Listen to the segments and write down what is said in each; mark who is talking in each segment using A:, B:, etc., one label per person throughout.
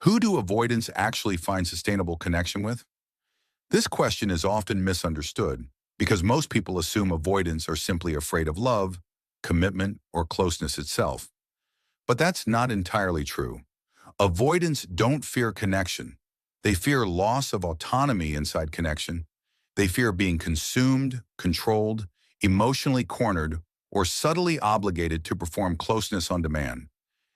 A: Who do avoidants actually find sustainable connection with? This question is often misunderstood because most people assume avoidants are simply afraid of love, commitment, or closeness itself. But that's not entirely true. Avoidants don't fear connection. They fear loss of autonomy inside connection. They fear being consumed, controlled, emotionally cornered, or subtly obligated to perform closeness on demand.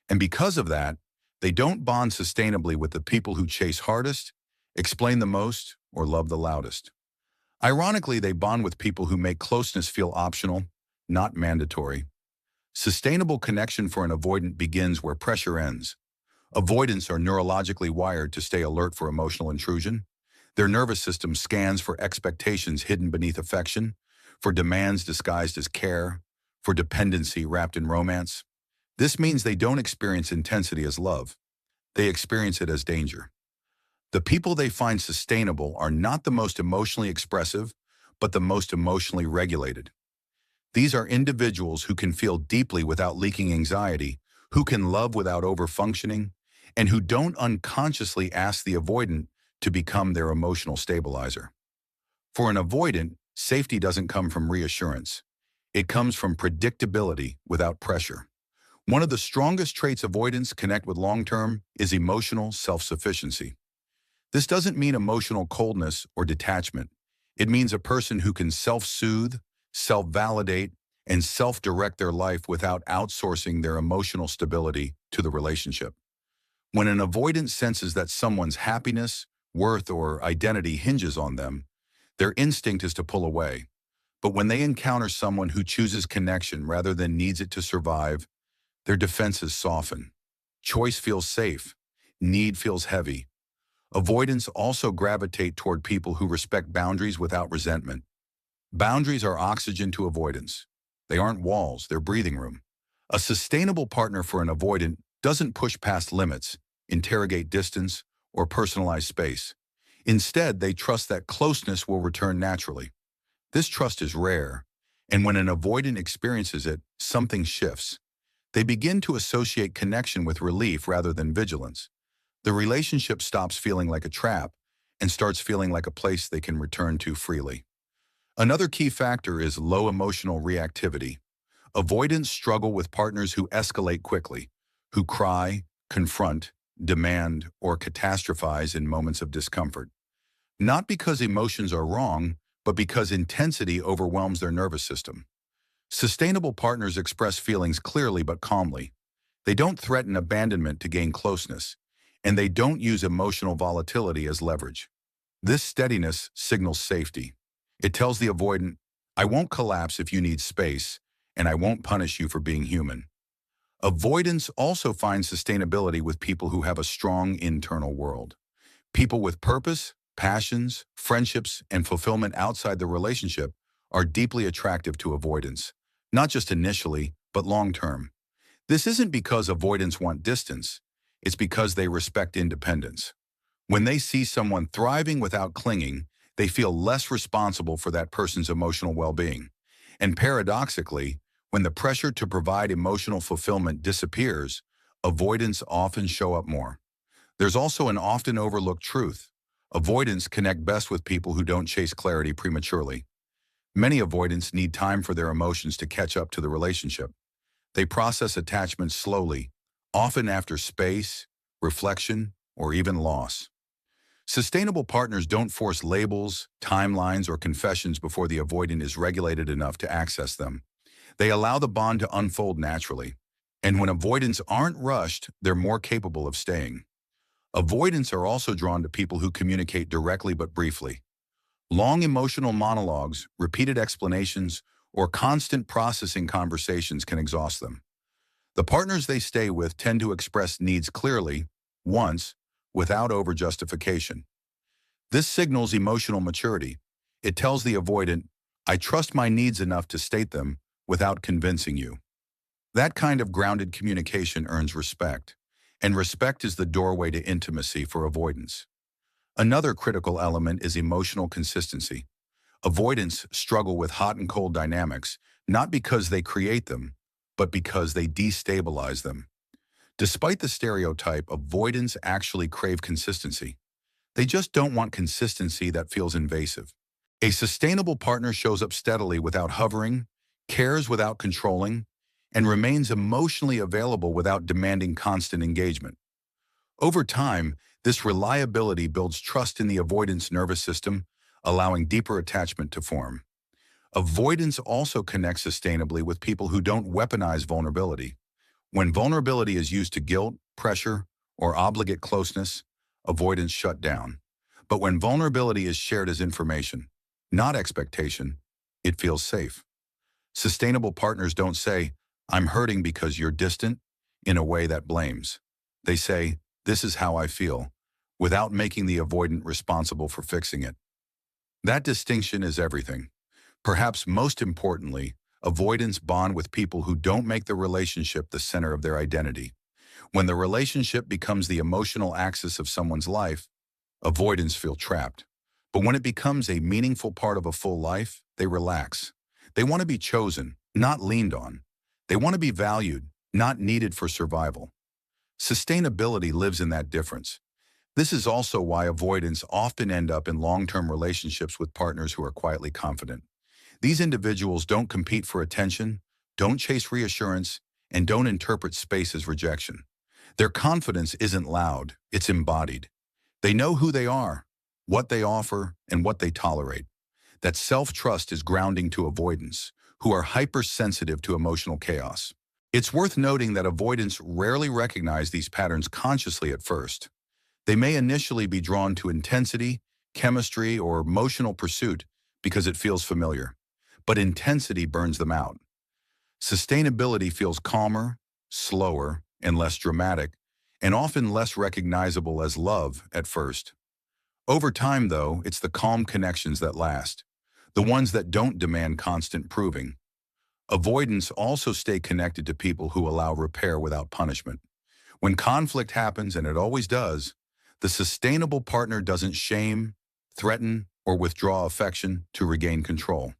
A: And because of that, they don't bond sustainably with the people who chase hardest, explain the most, or love the loudest. Ironically, they bond with people who make closeness feel optional, not mandatory. Sustainable connection for an avoidant begins where pressure ends. Avoidants are neurologically wired to stay alert for emotional intrusion. Their nervous system scans for expectations hidden beneath affection, for demands disguised as care, for dependency wrapped in romance. This means they don't experience intensity as love. They experience it as danger. The people they find sustainable are not the most emotionally expressive, but the most emotionally regulated. These are individuals who can feel deeply without leaking anxiety, who can love without overfunctioning, and who don't unconsciously ask the avoidant to become their emotional stabilizer. For an avoidant, safety doesn't come from reassurance. It comes from predictability without pressure. One of the strongest traits avoidants connect with long-term is emotional self-sufficiency. This doesn't mean emotional coldness or detachment. It means a person who can self-soothe, self-validate, and self-direct their life without outsourcing their emotional stability to the relationship. When an avoidant senses that someone's happiness, worth, or identity hinges on them, their instinct is to pull away. But when they encounter someone who chooses connection rather than needs it to survive, their defenses soften. Choice feels safe. Need feels heavy. Avoidants also gravitate toward people who respect boundaries without resentment. Boundaries are oxygen to avoidance. They aren't walls, they're breathing room. A sustainable partner for an avoidant doesn't push past limits, interrogate distance, or personalize space. Instead, they trust that closeness will return naturally. This trust is rare, and when an avoidant experiences it, something shifts. They begin to associate connection with relief rather than vigilance. The relationship stops feeling like a trap and starts feeling like a place they can return to freely. Another key factor is low emotional reactivity. Avoidants struggle with partners who escalate quickly, who cry, confront, demand, or catastrophize in moments of discomfort. Not because emotions are wrong, but because intensity overwhelms their nervous system. Sustainable partners express feelings clearly but calmly. They don't threaten abandonment to gain closeness, and they don't use emotional volatility as leverage. This steadiness signals safety. It tells the avoidant, I won't collapse if you need space, and I won't punish you for being human. Avoidance also finds sustainability with people who have a strong internal world. People with purpose, passions, friendships, and fulfillment outside the relationship are deeply attractive to avoidance, not just initially, but long-term. This isn't because avoidants want distance. It's because they respect independence. When they see someone thriving without clinging, they feel less responsible for that person's emotional well-being. And paradoxically, when the pressure to provide emotional fulfillment disappears, avoidants often show up more. There's also an often overlooked truth. Avoidants connect best with people who don't chase clarity prematurely. Many avoidants need time for their emotions to catch up to the relationship. They process attachment slowly, often after space, reflection, or even loss. Sustainable partners don't force labels, timelines, or confessions before the avoidant is regulated enough to access them. They allow the bond to unfold naturally. And when avoidants aren't rushed, they're more capable of staying. Avoidants are also drawn to people who communicate directly but briefly. Long emotional monologues, repeated explanations, or constant processing conversations can exhaust them. The partners they stay with tend to express needs clearly, once, without over-justification. This signals emotional maturity. It tells the avoidant, I trust my needs enough to state them without convincing you. That kind of grounded communication earns respect, and respect is the doorway to intimacy for avoidance. Another critical element is emotional consistency. Avoidants struggle with hot and cold dynamics, not because they create them, but because they destabilize them. Despite the stereotype, avoidants actually crave consistency. They just don't want consistency that feels invasive. A sustainable partner shows up steadily without hovering, cares without controlling, and remains emotionally available without demanding constant engagement. Over time, this reliability builds trust in the avoidance nervous system, allowing deeper attachment to form. Avoidance also connects sustainably with people who don't weaponize vulnerability. When vulnerability is used to guilt, pressure, or obligate closeness, avoidance shut down. But when vulnerability is shared as information, not expectation, it feels safe. Sustainable partners don't say, "I'm hurting because you're distant," in a way that blames. They say, "This is how I feel," without making the avoidant responsible for fixing it. That distinction is everything. Perhaps most importantly, avoidants bond with people who don't make the relationship the center of their identity. When the relationship becomes the emotional axis of someone's life, avoidants feel trapped. But when it becomes a meaningful part of a full life, they relax. They want to be chosen, not leaned on. They want to be valued, not needed for survival. Sustainability lives in that difference. This is also why avoidants often end up in long-term relationships with partners who are quietly confident. These individuals don't compete for attention, don't chase reassurance, and don't interpret space as rejection. Their confidence isn't loud, it's embodied. They know who they are, what they offer, and what they tolerate. That self-trust is grounding to avoidants, who are hypersensitive to emotional chaos. It's worth noting that avoidants rarely recognize these patterns consciously at first. They may initially be drawn to intensity, chemistry, or emotional pursuit because it feels familiar. But intensity burns them out. Sustainability feels calmer, slower, and less dramatic, and often less recognizable as love at first. Over time, though, it's the calm connections that last, the ones that don't demand constant proving. Avoidants also stay connected to people who allow repair without punishment. When conflict happens, and it always does, the sustainable partner doesn't shame, threaten, or withdraw affection to regain control.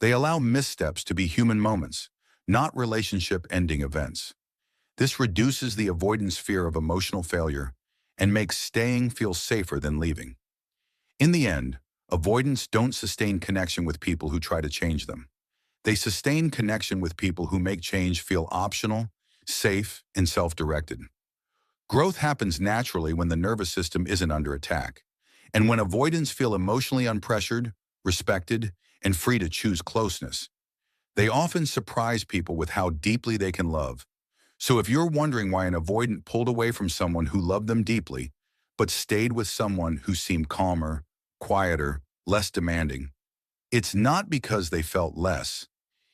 A: They allow missteps to be human moments, not relationship-ending events. This reduces the avoidance fear of emotional failure and makes staying feel safer than leaving. In the end, avoidants don't sustain connection with people who try to change them. They sustain connection with people who make change feel optional, safe, and self-directed. Growth happens naturally when the nervous system isn't under attack, and when avoidants feel emotionally unpressured, respected, and free to choose closeness. They often surprise people with how deeply they can love. So if you're wondering why an avoidant pulled away from someone who loved them deeply, but stayed with someone who seemed calmer, quieter, less demanding, it's not because they felt less.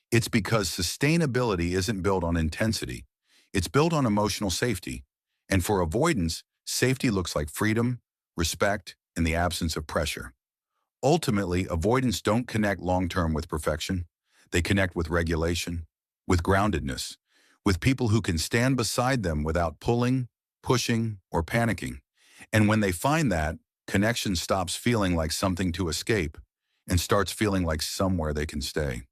A: It's because sustainability isn't built on intensity. It's built on emotional safety. And for avoidance, safety looks like freedom, respect, and the absence of pressure. Ultimately, avoidants don't connect long-term with perfection. They connect with regulation, with groundedness, with people who can stand beside them without pulling, pushing, or panicking. And when they find that, connection stops feeling like something to escape and starts feeling like somewhere they can stay.